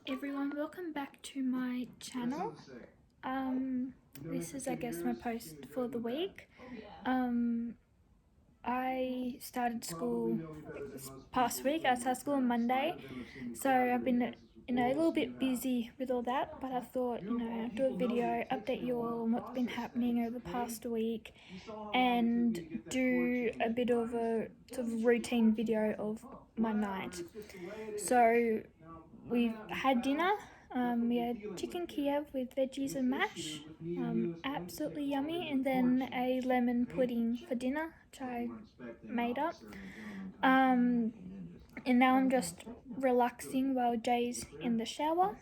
Everyone, welcome back to my channel. This is, I guess, my post for the week. I started school this past week. I started school on Monday, so I've been a little bit busy with all that, but I thought, I'd do a video, update you all on what's been happening over the past week, and do a bit of a sort of routine video of my night. So we've had dinner. We had chicken Kiev with veggies and mash, absolutely yummy, and then a lemon pudding for dinner, which I made up. And now I'm just relaxing while Jay's in the shower.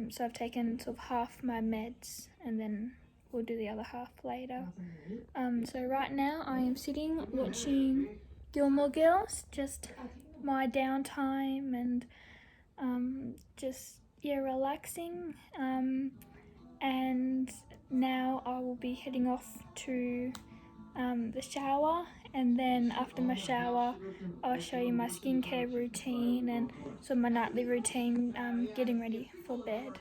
So I've taken sort of half my meds, and then we'll do the other half later. So right now I am sitting watching Gilmore Girls, just my downtime and relaxing. And now I will be heading off to the shower, and then after my shower I'll show you my skincare routine and so my nightly routine, getting ready for bed.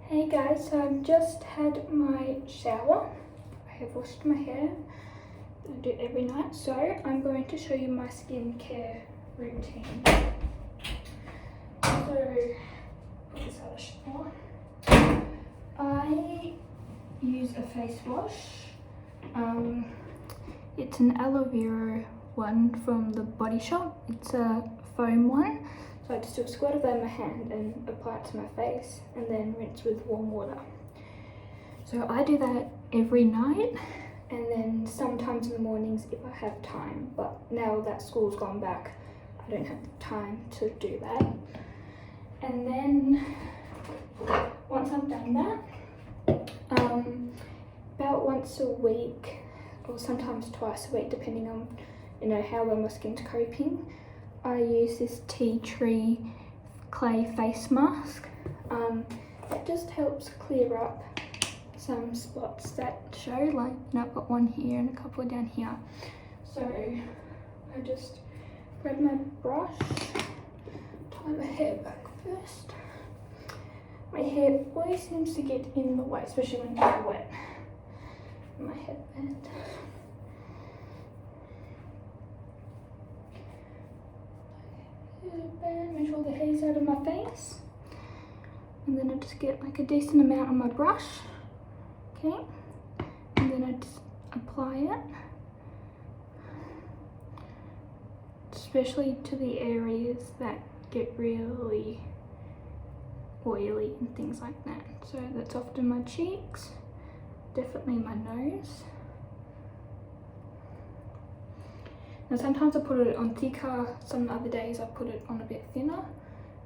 Hey guys, so I've just had my shower. I have washed my hair. I do it every night, so I'm going to show you my skincare routine. So, put this out of shower. I use a face wash. It's an aloe vera one from the Body Shop. It's a foam one. So I just do a squirt of that in my hand and apply it to my face and then rinse with warm water. So I do that every night, and then sometimes in the mornings if I have time, but now that school's gone back I don't have the time to do that. And then once I've done that, about once a week or sometimes twice a week depending on how well my skin's coping, I use this tea tree clay face mask. It just helps clear up some spots that show, like I've got one here and a couple down here. So I just grab my brush, tie my hair back first. My hair always seems to get in the way, especially when it's wet. My headband. Make sure the hair's out of my face. And then I just get like a decent amount on my brush. Okay, and then I just apply it, especially to the areas that get really oily and things like that. So that's often my cheeks, definitely my nose. Now sometimes I put it on thicker, some other days I put it on a bit thinner,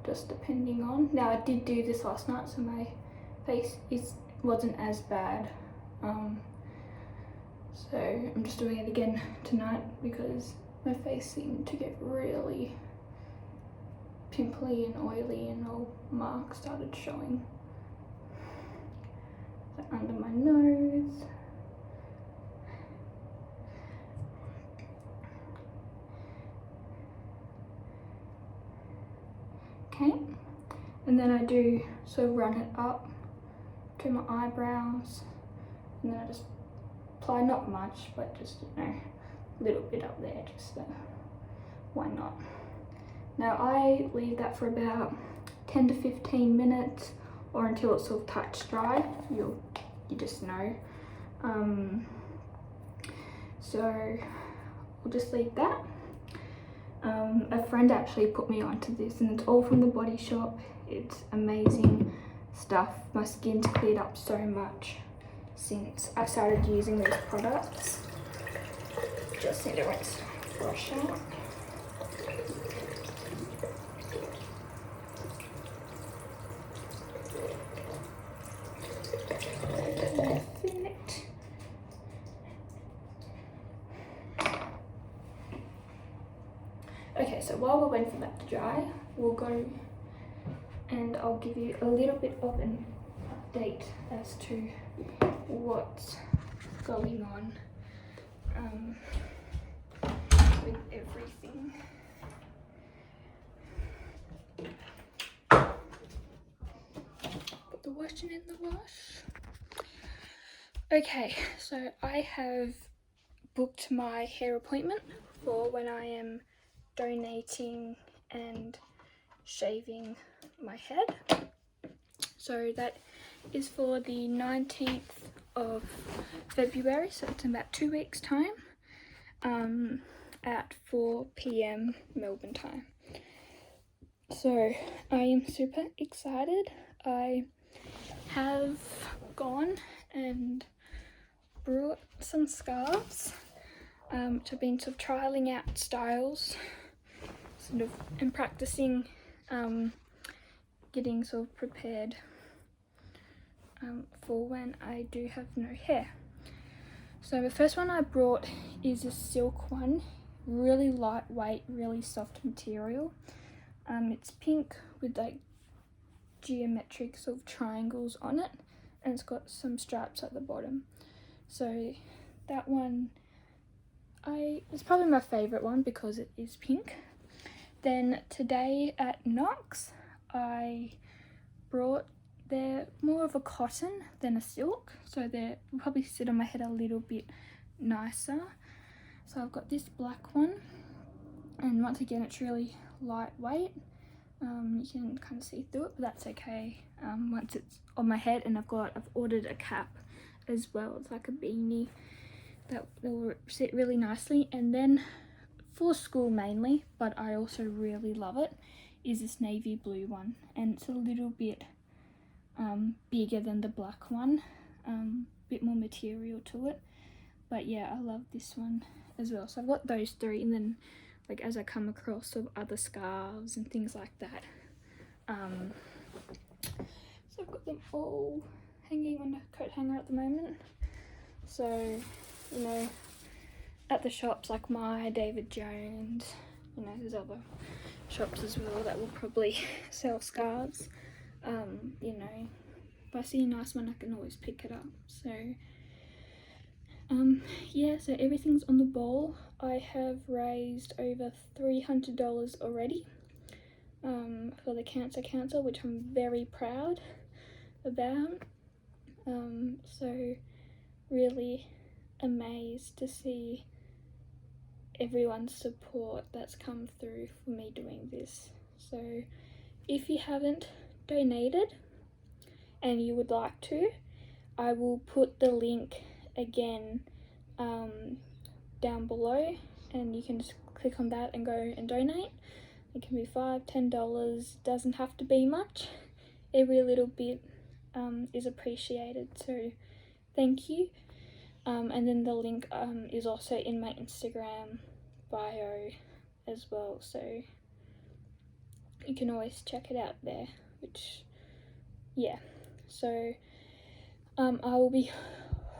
just depending on. Now I did do this last night, so my face wasn't as bad, so I'm just doing it again tonight because my face seemed to get really pimply and oily and all marks started showing. So under my nose, okay, and then I do run it up to my eyebrows, and then I just apply not much, but just a little bit up there, just why not. Now I leave that for about 10 to 15 minutes or until it's sort of touch dry. You just know. So we'll just leave that. A friend actually put me onto this, and it's all from the Body Shop. It's amazing stuff. My skin's cleared up so much since I started using these products. Just need to rinse the brush out. Okay, so while we're waiting for that to dry, we'll go and I'll give you a little bit of an update as to what's going on with everything. lotion in the wash. Okay, so I have booked my hair appointment for when I am donating and shaving my head. So that is for the 19th of February, so it's in about 2 weeks time, at 4 p.m. Melbourne time. So I am super excited. I have gone and brought some scarves, which I've been sort of trialing out styles, sort of, and practicing, getting sort of prepared for when I do have no hair. So the first one I brought is a silk one, really lightweight, really soft material. It's pink with like geometric sort of triangles on it, and it's got some stripes at the bottom. So that one it's probably my favourite one because it is pink. Then today at Knox I brought, they're more of a cotton than a silk, so they will probably sit on my head a little bit nicer. So I've got this black one, and once again it's really lightweight. You can kind of see through it, but that's okay once it's on my head. And I've ordered a cap as well. It's like a beanie that will sit really nicely. And then for school mainly, but I also really love it, is this navy blue one, and it's a little bit bigger than the black one, bit more material to it. But yeah, I love this one as well. So I've got those three, and then like as I come across sort of other scarves and things like that, so I've got them all hanging on a coat hanger at the moment. So, you know, at the shops like my David Jones, you know, there's other shops as well that will probably sell scarves. You know, if I see a nice one I can always pick it up. So yeah, so everything's on the ball. I have raised over $300 already for the Cancer Council, which I'm very proud about. So really amazed to see everyone's support that's come through for me doing this. So if you haven't donated and you would like to, I will put the link again down below, and you can just click on that and go and donate. It can be $5, $10, doesn't have to be much. Every little bit is appreciated, so thank you. And then the link is also in my Instagram bio as well, so you can always check it out there, which, yeah. So I will be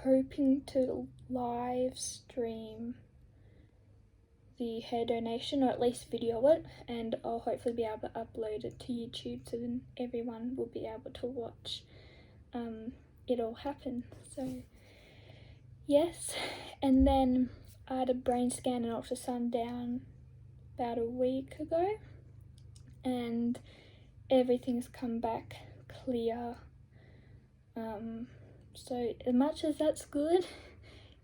hoping to live stream the hair donation, or at least video it, and I'll hopefully be able to upload it to YouTube, so then everyone will be able to watch it all happen. So yes, and then I had a brain scan and ultrasound down about a week ago, and everything's come back clear. So as much as that's good,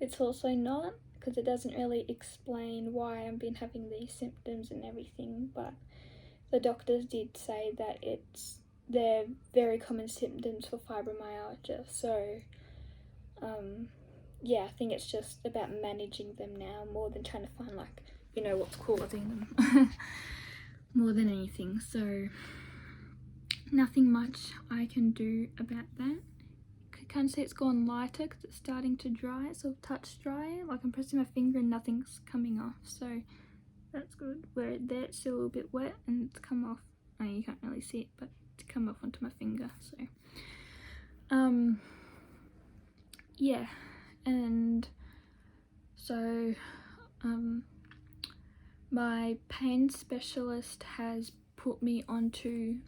it's also not, because it doesn't really explain why I've been having these symptoms and everything. But the doctors did say that they're very common symptoms for fibromyalgia. So yeah, I think it's just about managing them now more than trying to find, like, you know, what's causing them more than anything. So nothing much I can do about that. I can't see it's gone lighter because it's starting to dry, so touch dry. Like, I'm pressing my finger and nothing's coming off, so that's good. Where there it's still a little bit wet and it's come off. Oh, you can't really see it, but it's come off onto my finger. So yeah, and so my pain specialist has put me onto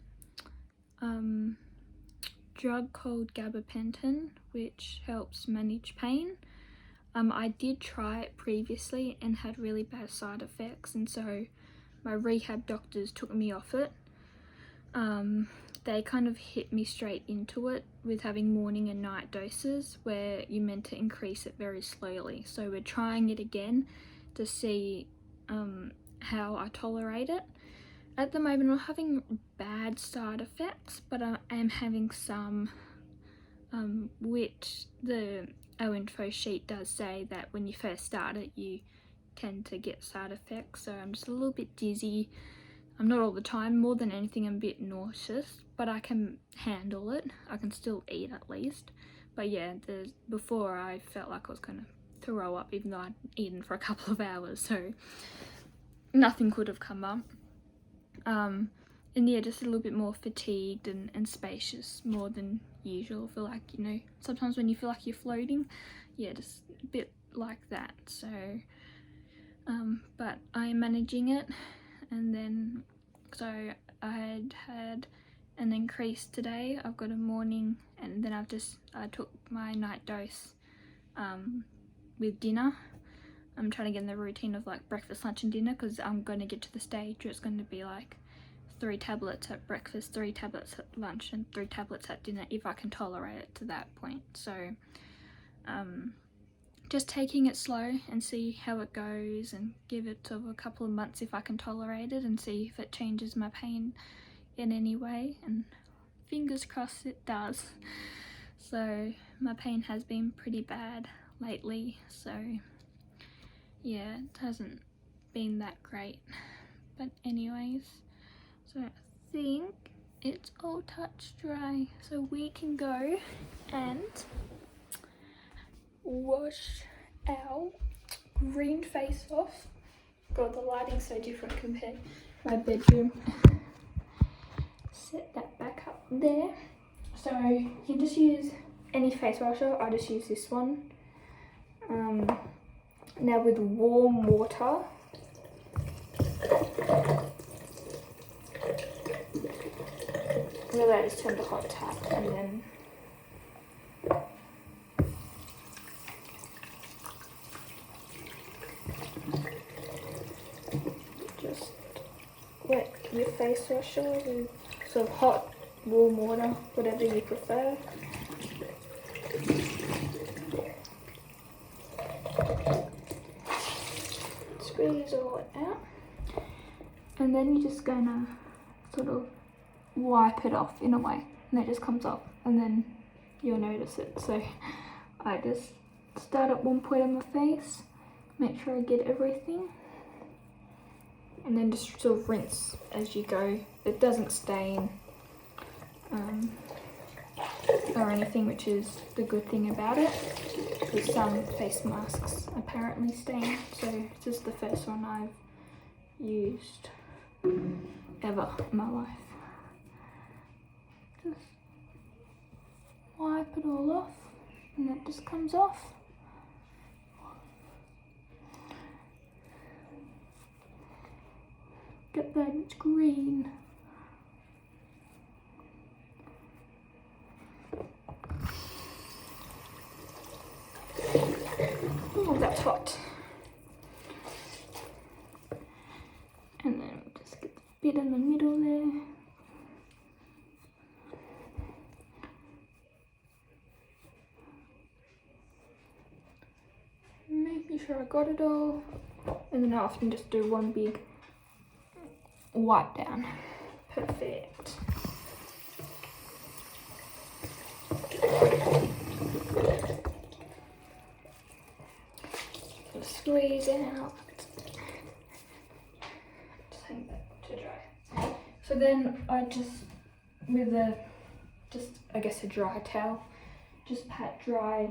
drug called gabapentin, which helps manage pain. I did try it previously and had really bad side effects, and so my rehab doctors took me off it. they kind of hit me straight into it with having morning and night doses where you're meant to increase it very slowly. So we're trying it again to see how I tolerate it. At the moment I'm not having bad side effects, but I am having some, which the info sheet does say that when you first start it you tend to get side effects. So I'm just a little bit dizzy. I'm not all the time, more than anything I'm a bit nauseous, but I can handle it. I can still eat at least. But yeah, before I felt like I was going to throw up even though I'd eaten for a couple of hours, so nothing could have come up. And yeah, just a little bit more fatigued and spacious more than usual. I feel like, you know, sometimes when you feel like you're floating, yeah, just a bit like that. So, but I'm managing it. And then, so I had an increase today. I've got a morning, and then I took my night dose with dinner. I'm trying to get in the routine of like breakfast, lunch and dinner, because I'm going to get to the stage where it's going to be like 3 tablets at breakfast, 3 tablets at lunch and 3 tablets at dinner, if I can tolerate it to that point. So just taking it slow and see how it goes, and give it sort of a couple of months if I can tolerate it, and see if it changes my pain in any way, and fingers crossed it does. So my pain has been pretty bad lately, so yeah, it hasn't been that great. But anyways, so I think it's all touch dry, so we can go and wash our green face off. God, the lighting's so different compared to my bedroom. Set that back up there. So you can just use any face washer. I just use this one. Now with warm water, really I just turn the hot tap and then just wet your face washer with sort of hot, warm water, whatever you prefer. Squeeze all it out, and then you're just gonna sort of wipe it off in a way, and it just comes off, and then you'll notice it. So I just start at one point on my face, make sure I get everything, and then just sort of rinse as you go. It doesn't stain or anything, which is the good thing about it, because some face masks apparently stain. So this is the first one I've used ever in my life. Just wipe it all off, and it just comes off. Get that, it's green. Oh, that's hot. And then just get the bit in the middle there. Making sure I got it all. And then I often just do one big wipe down. Perfect. Squeeze out. Just hang that to dry. So then I just, with I guess a dry towel, just pat dry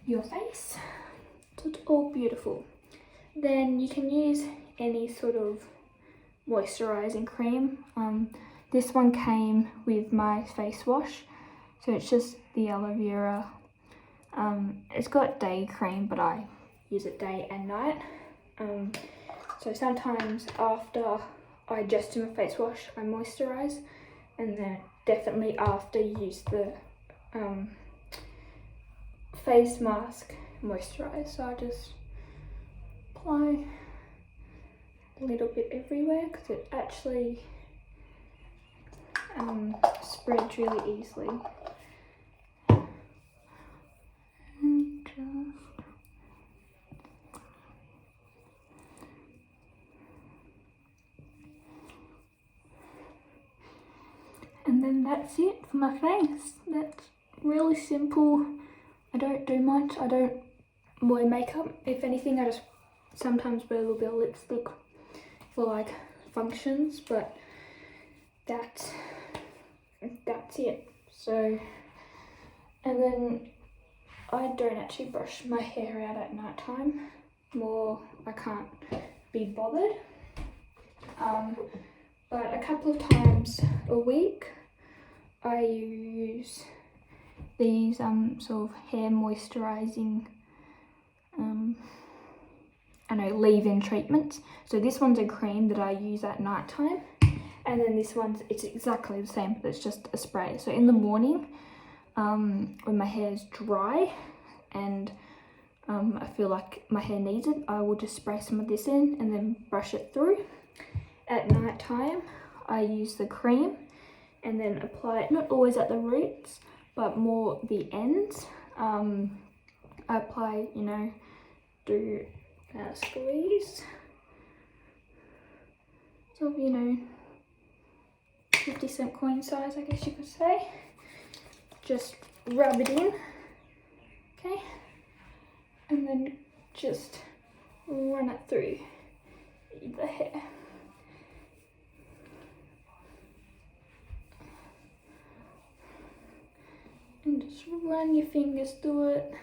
your face so it's all beautiful. Then you can use any sort of moisturizing cream. This one came with my face wash, so it's just the aloe vera. It's got day cream, but I use it day and night. So sometimes after I just do my face wash, I moisturize, and then definitely after you use the face mask, moisturize. So I just apply a little bit everywhere, because it actually spreads really easily. And then that's it for my face. That's really simple. I don't do much. I don't wear makeup. If anything, I just sometimes wear a little bit of lipstick for like functions, but that's it. So, and then I don't actually brush my hair out at night time. More, I can't be bothered. But a couple of times a week I use these sort of hair moisturizing leave-in treatments. So this one's a cream that I use at night time, and then this one's, it's exactly the same, but it's just a spray. So in the morning, when my hair is dry and I feel like my hair needs it, I will just spray some of this in and then brush it through. At night time, I use the cream and then apply it, not always at the roots, but more the ends. I apply, do a squeeze. So, 50-cent coin size, I guess you could say. Just rub it in, okay? And then just run it through the hair. And just run your fingers through it,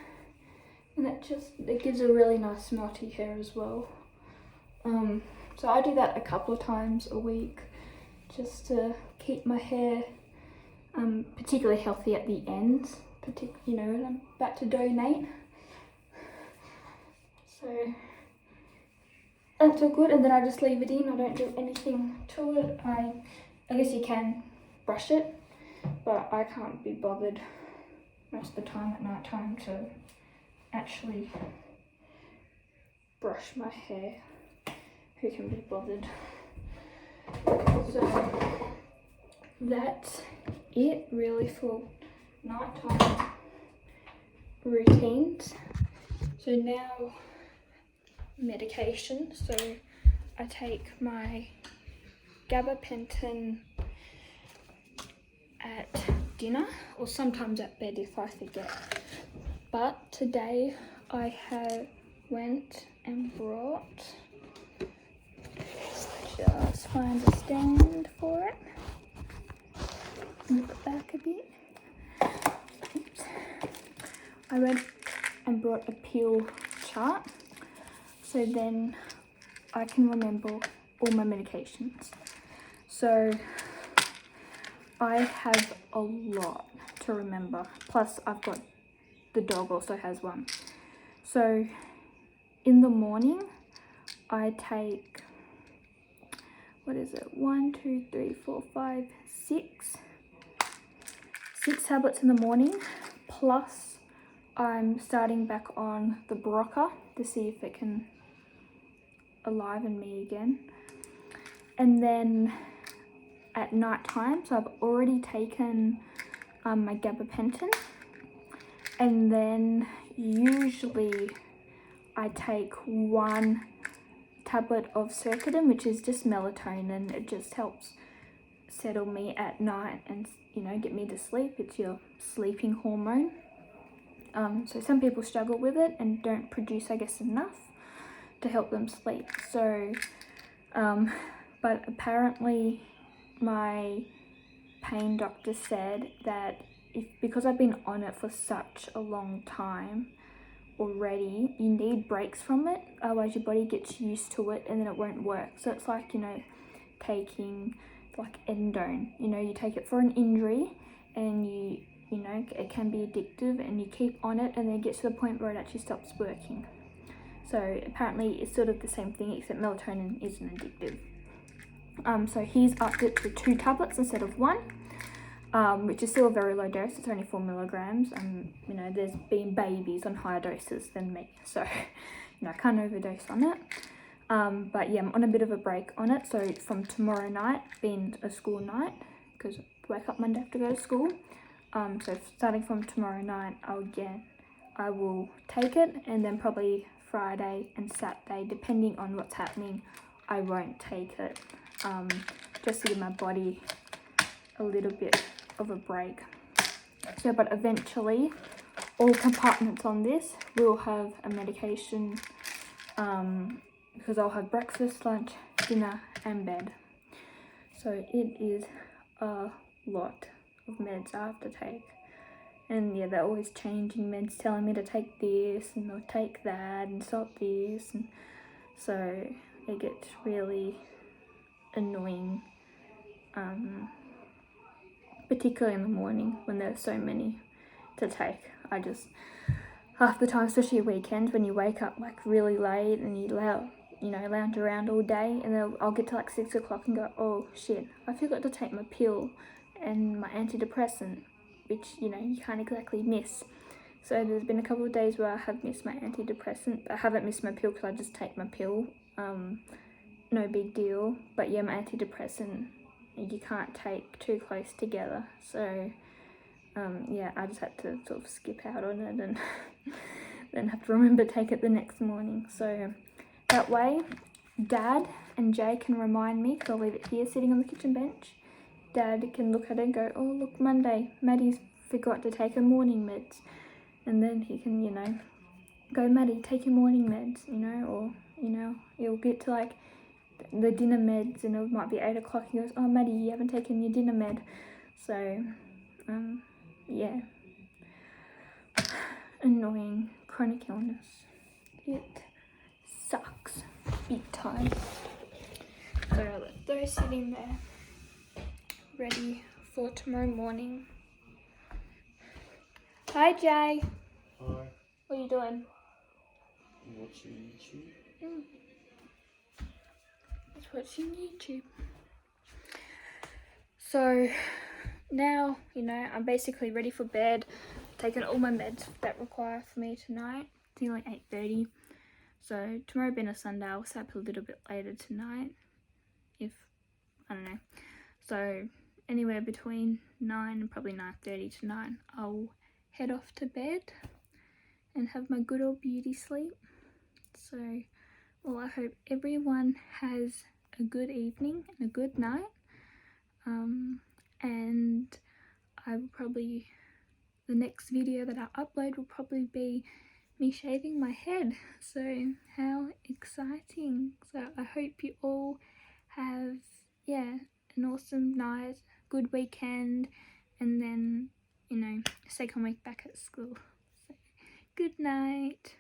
and it gives a really nice smell to your hair as well. So I do that a couple of times a week just to keep my hair particularly healthy at the ends, when I'm about to donate. So that's all good, and then I just leave it in. I don't do anything to it. I guess you can brush it, but I can't be bothered most of the time at night time to actually brush my hair. Who can be bothered? So that's it really for nighttime routines. So now medication. So I take my gabapentin at dinner, or sometimes at bed if I forget. But today I went and brought, just find a stand for it, look back a bit. Oops. I went and brought a pill chart, so then I can remember all my medications. So I have a lot to remember, plus I've got, the dog also has one. So in the morning I take, 1, 2, 3, 4, 5, 6 tablets in the morning, plus I'm starting back on the Berocca to see if it can enliven me again. And then at night time, so I've already taken my gabapentin, and then usually I take 1 tablet of Circadin, which is just melatonin. It just helps settle me at night and get me to sleep. It's your sleeping hormone. So some people struggle with it and don't produce, I guess, enough to help them sleep. So but apparently my pain doctor said that because I've been on it for such a long time already, you need breaks from it, otherwise your body gets used to it and then it won't work. So it's like, taking like endone, you take it for an injury and it can be addictive, and you keep on it and then it gets to the point where it actually stops working. So apparently it's sort of the same thing, except melatonin isn't addictive. So he's upped it to 2 tablets instead of 1, which is still a very low dose. It's only 4 milligrams. There's been babies on higher doses than me, so I can't overdose on it. But yeah, I'm on a bit of a break on it. So from tomorrow night, being a school night, because wake up Monday, have to go to school. So starting from tomorrow night, I will take it, and then probably Friday and Saturday, depending on what's happening, I won't take it, just to give my body a little bit of a break. So, but eventually, all compartments on this will have a medication, because I'll have breakfast, lunch, dinner, and bed. So it is a lot of meds I have to take. And yeah, they're always changing meds, telling me to take this and I'll take that and stop this, and so it gets really annoying, particularly in the morning when there's so many to take. I just, half the time, especially weekends, when you wake up like really late and you lounge around all day, and then I'll get to like 6 o'clock and go, oh shit, I forgot to take my pill and my antidepressant, which you can't exactly miss. So there's been a couple of days where I have missed my antidepressant, but I haven't missed my pill because I just take my pill, no big deal. But yeah, my antidepressant you can't take too close together, so yeah, I just had to sort of skip out on it and then have to remember to take it the next morning. So that way Dad and Jay can remind me, because I'll leave it here sitting on the kitchen bench. Dad can look at it and go, oh look, Monday, Maddie's forgot to take her morning meds. And then he can, go, Maddie, take your morning meds, or, you'll get to like the dinner meds and it might be 8 o'clock. He goes, oh Maddie, you haven't taken your dinner med. So, yeah. Annoying chronic illness. It sucks big time. So I'll let those sitting there, ready for tomorrow morning. Hi Jay. Hi. What are you doing? Watching YouTube. Just watching YouTube. So now, I'm basically ready for bed. I've taken all my meds that require for me tonight. It's nearly 8:30. So tomorrow being a Sunday, I'll stay up a little bit later tonight. I don't know. So anywhere between 9 and probably 9:30 tonight, I'll head off to bed and have my good old beauty sleep. So, well, I hope everyone has a good evening and a good night. And I will probably, the next video that I upload will probably be me shaving my head. So how exciting. So I hope you all have, an awesome night, good weekend, and then, second week back at school. So, good night.